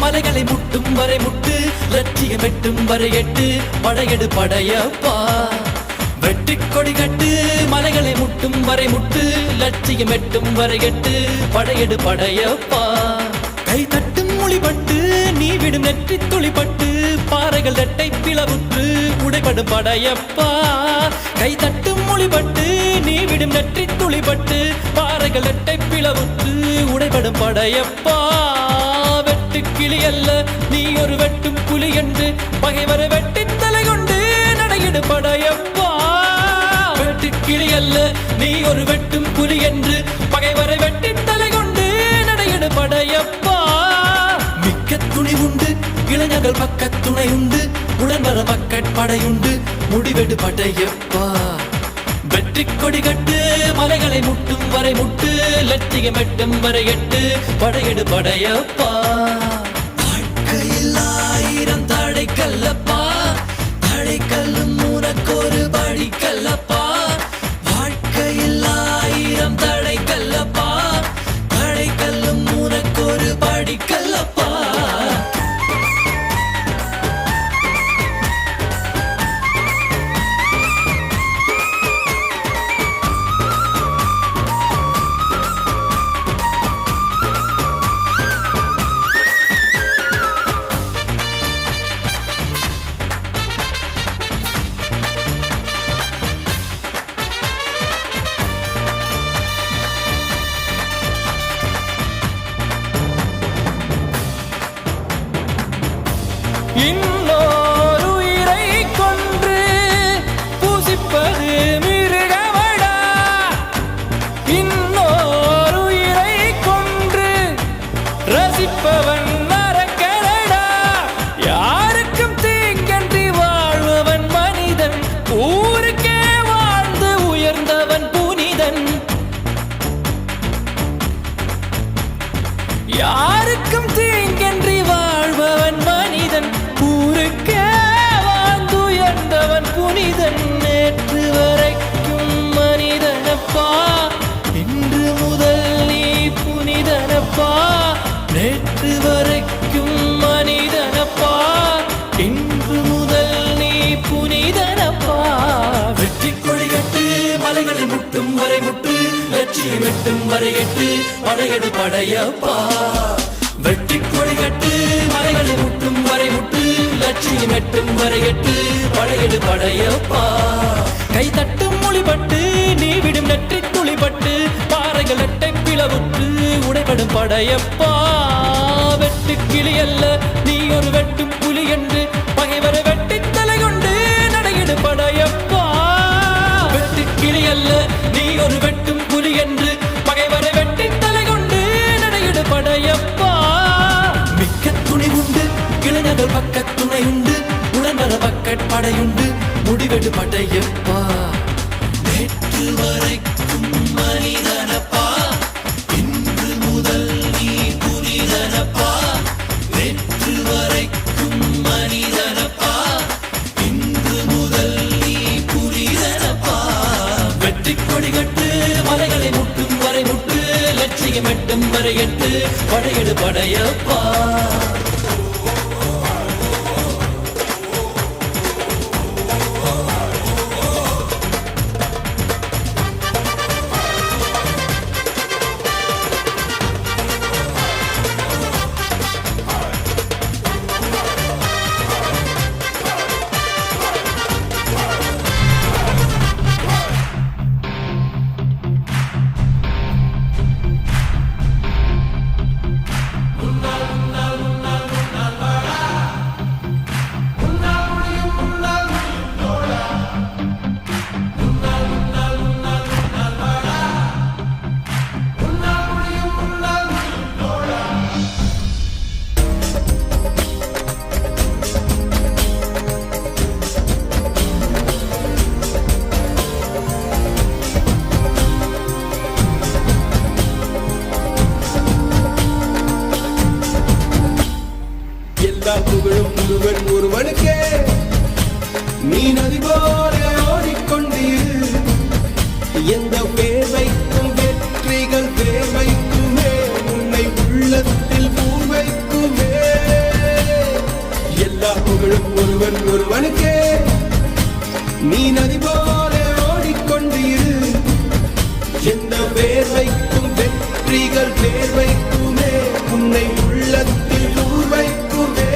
மலைகளை முட்டும் வரை முட்டு லட்சியம் வெட்டும் வரை எட்டு படையெடு படையப்பா வெற்றி கொடி கட்டு மலைகளை முட்டும் வரை முட்டு லட்சியம் வெட்டும் வரை எட்டு படையெடு படையப்பா கை தட்டும் மொழிபட்டு நீ விடும் நெற்றி துளிப்பட்டு பாறைகள் ரெட்டை பிளவுற்று உடைபடும் படையப்பா கை தட்டும் மொழிபட்டு நீ விடும் நெற்றி துளிப்பட்டு பாறைகள் ரெட்டை பிளவுற்று உடைபடும் படையப்பா வெட்டு கிளி அல்ல நீ ஒரு வெட்டும் புலி என்று பகைவரை வெட்டி தலை கொண்டு நடையிடு படையப்பா வெட்டு கிளி அல்ல நீ ஒரு வெட்டும் புலி என்று பகைவரை வெட்டி தலை கொண்டு நடையிடு படையப்பா மிக்க துணி உண்டு இளைஞர்கள் பக்க துணை உண்டு உடன் வர படையுண்டு முடிவெடு படையப்பா வெற்றி கொடி கட்டு மலைகளை முட்டும் வரை முட்டு லட்சியம் எட்டும் வரை எட்டு படையெடு படையப்பா வாழ்க்கையில் ஆயிரம் தடை இன்னொரு உயிரை கொன்று பூசிப்பது மிருகமடா. இன்னொரு உயிரை கொன்று ரசிப்பவன் நரக்கரடா. யாருக்கும் தீங்கன்றி வாழ்பவன் மனிதன், ஊருக்கே வாழ்ந்து உயர்ந்தவன் புனிதன். யாருக்கும் தீங்கன்றி வாழ்பவன் மனிதன், ஊருக்கே வாழ்ந்து உயர்ந்தவன் புனிதன். நேற்று வரைக்கும் மனிதனப்பா, இன்று முதல் நீ புனிதனப்பா. நேற்று வரைக்கும் மனிதனப்பா, இன்று முதல் நீ புனிதனப்பா. வெற்றி கொடிகட்டு மலைகளை முட்டும் வரை முட்டு, லட்சியம் எட்டும் வரை எட்டு, படையெடு படையப்பா. வெற்றி கொடிகட்டு மலைகளை முட்டும் வரை முட்டு, லட்சியம் எட்டும் வரை எட்டு, படையெடு படையப்பா. கை தட்டும் மொழிபட்டு நீ விடும் நெற்றி துளிபட்டு, பாறைகள் எட்டை பிளவுற்று உடைபடும் படையப்பா. வெட்டு கிளி அல்ல நீ ஒரு வெட்டும் புலி என்று, பகைவரை வெட்டி தலை கொண்டு நடையிடு படையப்பா. வெட்டு கிளி அல்ல நீ ஒரு வெட்டும் புலி என்று, பகைவரை வெட்டி தலை கொண்டு நடையிடு படையப்பா. மிக்க துணி உண்டு இளைஞர்கள் பக்க துணை உண்டு, உடனர பக்கட் படையுண்டு முடிவெடு படையப்பா. நேற்று வரைக்கும் மனிதனப்பா, இன்று முதல் நீ புனிதனப்பா. நேற்று வரைக்கும் மனிதனப்பா, இன்று முதல் நீ புனிதனப்பா. வெற்றி கொடிகட்டு மலைகளை முட்டும் வரை முட்டு, லட்சியம் எட்டும் வரை எட்டு, படையெடு படையப்பா. புகழும் முருகன் ஒருவனுக்கே, நீ நதி போல ஓடிக்கொண்டீர். எந்த பேர் வைக்கும் வெற்றிகள் பேர் வைக்குமே, உன்னை உள்ளத்தில் பூர் வைக்குமே. எல்லா புகழும் ஒருவன் ஒருவனுக்கே, நீ நதி போல ஓடிக்கொண்டீர். எந்த பேர் வைக்கும் வெற்றிகள் பேர் வைக்குமே, உன்னை உள்ளத்தில் பூர் வைக்குமே.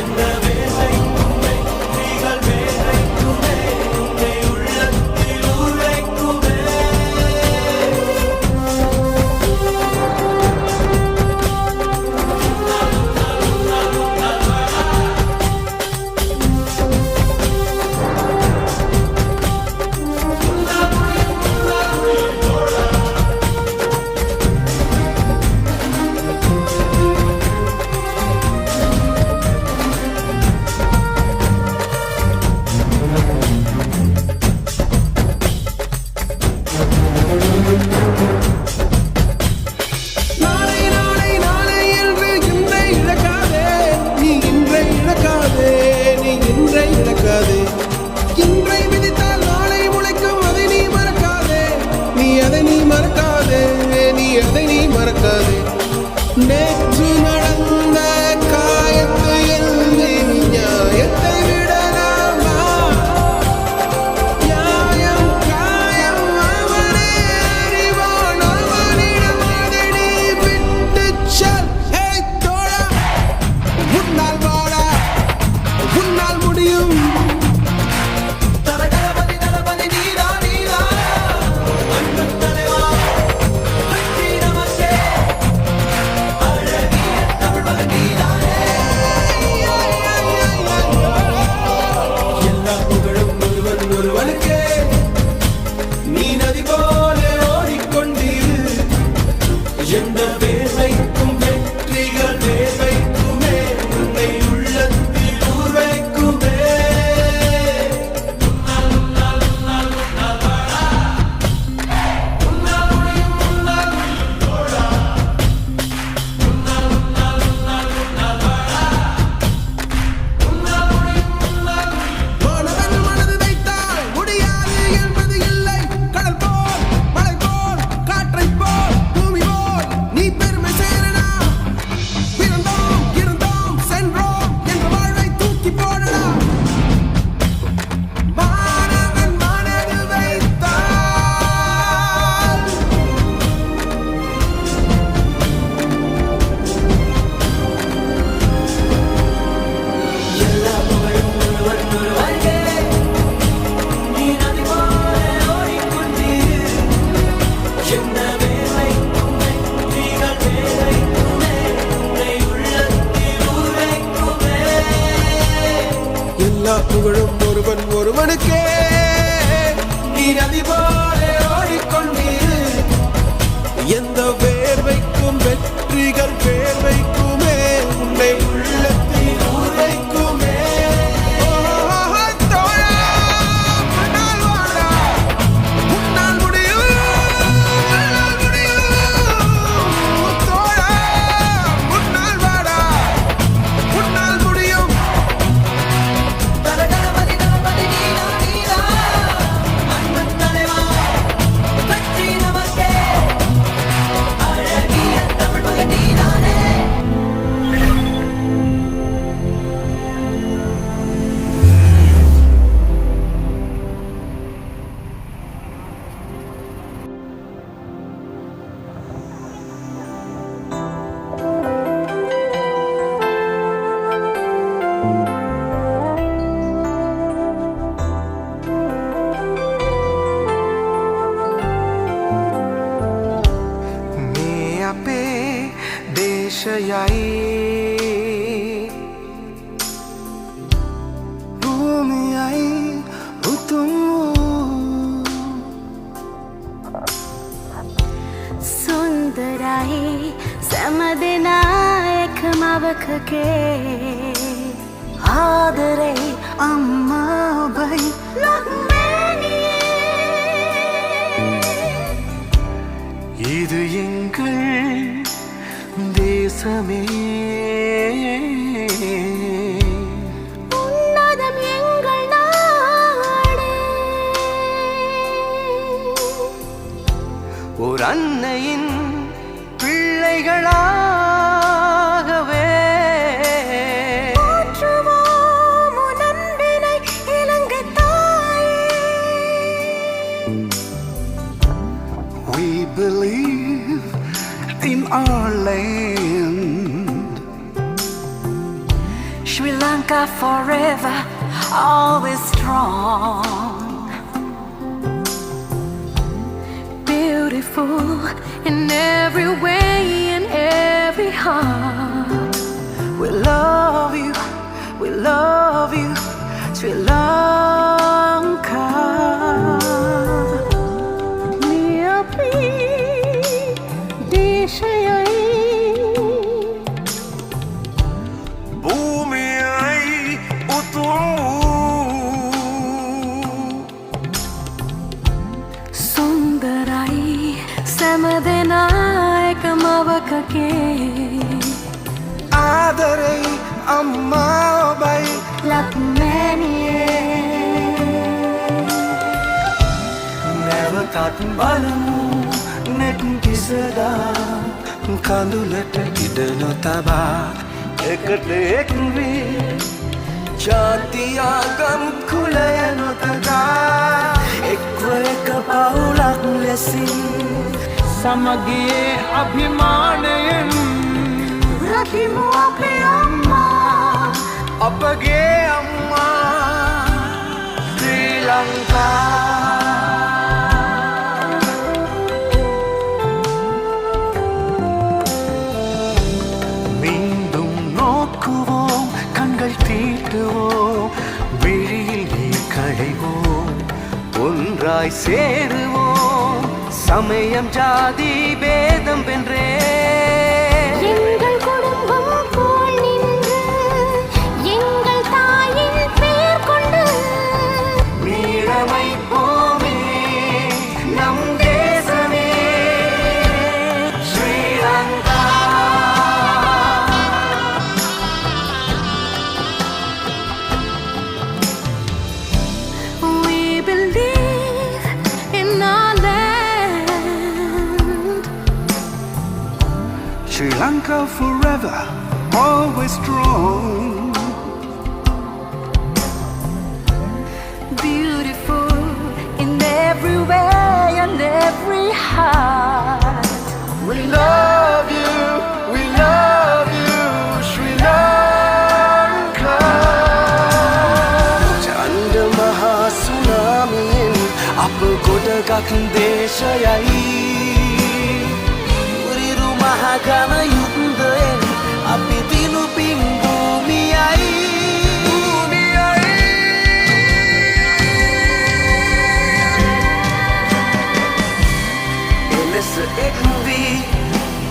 இந்த முடியும் எல்லா புகழும் ஒருவன் ஒருவனுக்கே நீ நதி போல ஓடிக்கொண்டிரு எந்த பேர் வைக்கும் வெற்றிகள் பேர் வைக்குமே உன்னை உள்ளத்தில் ஊர் வைக்குமே மாணவன் மனது வைத்தால் முடியாது என்பது இல்லை கடல் போல் மலை போல் காற்றை போல் பூமி போல் நீ பெருமை சேரடா பிறந்தோம் இருந்தோம் சென்றோம் என்ற வாழ்வை தூக்கி போடடா மாணவன் மனது வைத்தால் எல்லா புகழும் ஒருவன் ஒருவனுக்கே நீ நதி போல ஓடிக்கொண்டிரு எந்த பேர் வைக்கும் வெற்றிகள் பேர் வைக்குமே உன்னை உள்ளத்தில் ஊர் வைக்குமே எல்லா புகழும் ஒருவன் ஒருவனுக்கே நீ நதி போல ஓடிக்கொண்டிரு எந்த பேர் வைக்கும் வெற்றிகள் பேர் வைக்குமே உன்னை உள்ளத்தில் ஊர் வைக்குமே தோழா முன்னால் வாடா முன்னால் முடியும் முன்னால் முடியும் தோழா முன்னால் வாடா முன்னால் முடியும் தலகணபதி தலபதி நீலா நீலா அன்பன் தலைவா வெற்றி நமக்கே அழகிய தமிழ் மகன் நீதானே මේ අපේ දේශයයි භූමියයි උතුම් වූ සුන්දරයි සැමදෙනා එකමවකගේ ආදරේ අම්මා ඔබයි ලක්මැනියේ இது எங்கள் தேசமே உன்னதம் எங்கள் நாடே ஒரு அன்னையின் பிள்ளைகளாகவே போற்றுவோம் உன் அன்பினை இலங்கைத் தாயே. we believe in our land. Sri Lanka forever, always strong. Beautiful in every way, in every heart. We love you, Sri Lanka. මේ අපේ දේශයයි භූමියයි උතුම් සුන්දරයි සැමදෙනා එකමවකගේ ආදරේ අම්මා ඔබයි ලක්මැනියේ නැවතත් බලමු නෙත් කිසදා කඳුලට ඉඩ නොතබා එකට එක් වී ජාතියාගම් කුලය නොතගා එක්ව එක පවුලක් ලෙසින් සමගියේ අභිමානයෙන් රකිමු අපේ අම්මා අපගේ අම්මා ஒன்றாய் சேருவோம் சமயம் ஜாதி பேதம் வென்றே எங்கள் குடும்பம் போல் நின்று எங்கள் தாயின் பேர் கொண்டு மீளமைப்போமே நம் தேசமே Sri Lanka we believe in our land. Sri Lanka forever, always strong. Beautiful in every way and every heart. We love you, Sri Lanka. Chanda Mahasunamiin apa godagak deshayai. Uriru mahagana yuddhaen api tinuping bumiyai. Elesa ekvi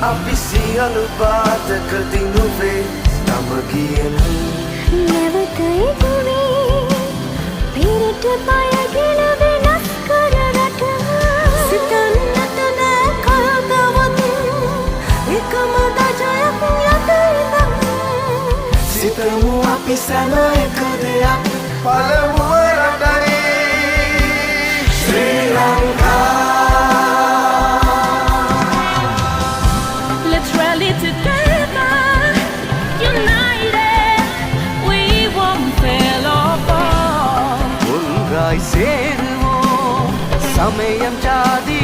api sialu bata kertinuve namagian. Never kaiguni pirita payagila venas kararata sitannata na kalgavatu ekamada jayak yataidam Sitamu api sama ekadeyak palamu radai Sri Lanka. Let's rally together, united, we won't fail or fall. ஒன்றாய் சேருவோம் சமயம் ஜாதி